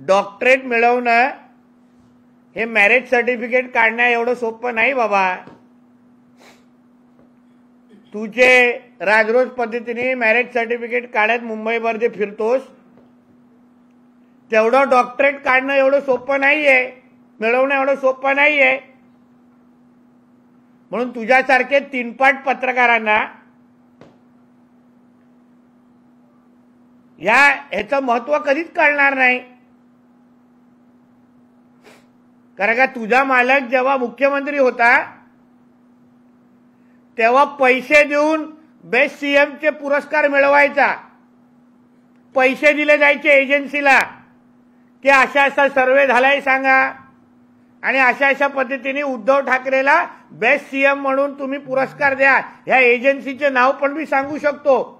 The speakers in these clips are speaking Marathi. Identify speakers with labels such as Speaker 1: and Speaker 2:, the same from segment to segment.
Speaker 1: डॉक्टरेट मिळवणं हे मॅरेज सर्टिफिकेट काढणं एवढं सोपं नाही बाबा। तुझे राजरोज पद्धतीने मॅरेज सर्टिफिकेट काढत मुंबईमध्ये फिरतोस, तेवढं डॉक्टरेट काढणं एवढं सोपं नाहीये, मिळवणं एवढं सोपं नाहीये। म्हणून तुझ्यासारखे तीनपाट पत्रकारांना ह्याचं महत्व कधीच कळणार नाही। कारण का तुझा मालक जेव्हा मुख्यमंत्री होता तेव्हा पैसे देऊन बेस्ट सीएमचे पुरस्कार मिळवायचा, पैसे दिले जायचे एजन्सीला की अशा अशा सर्वे झालाय सांगा आणि अशा अशा पद्धतीने उद्धव ठाकरेला बेस्ट सीएम म्हणून तुम्ही पुरस्कार द्या। ह्या एजन्सीचे नाव पण मी सांगू शकतो।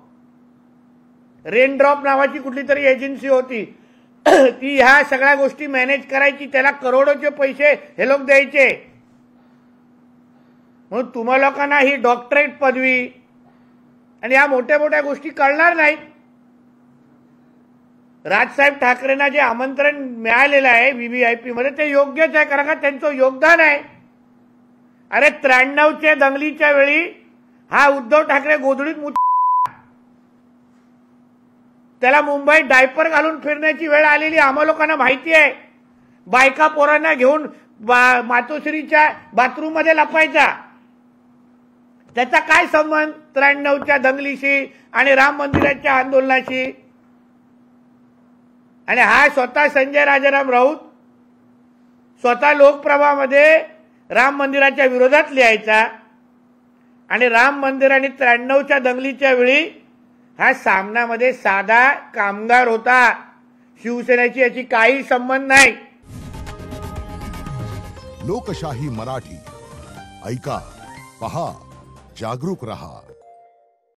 Speaker 1: रेनड्रॉप नावाची कुठली तरी एजन्सी होती, ती ह्या सगळ्या गोष्टी मॅनेज करायची, त्याला करोडोचे पैसे हे लोक द्यायचे। म्हणून तुम्हा लोकांना ही डॉक्टरेट पदवी आणि या मोठ्या मोठ्या गोष्टी कळणार नाहीत। राजसाहेब ठाकरेंना जे आमंत्रण मिळालेलं आहे व्हीव्हीआयपी मध्ये ते योग्यच आहे, कारण का त्यांचं योगदान आहे। अरे 93च्या दंगलीच्या वेळी हा उद्धव ठाकरे गोधडीत त्याला मुंबईत डायपर घालून फिरण्याची वेळ आलेली आम्हा लोकांना माहिती आहे। बायका पोरांना घेऊन मातोश्रीच्या बाथरूम मध्ये लपायचा, त्याचा काय संबंध 93च्या दंगलीशी आणि राम मंदिराच्या आंदोलनाशी? आणि हा स्वतः संजय राजाराम राऊत स्वतः लोकप्रभामध्ये राम मंदिराच्या विरोधात लिहायचा आणि राम मंदिर आणि 93च्या दंगलीच्या वेळी हा सामनामध्ये साधा कामगार होता। शिवसेनेची याची काही संबंध नाही।
Speaker 2: लोकशाही मराठी ऐका, पहा, जागरूक रहा।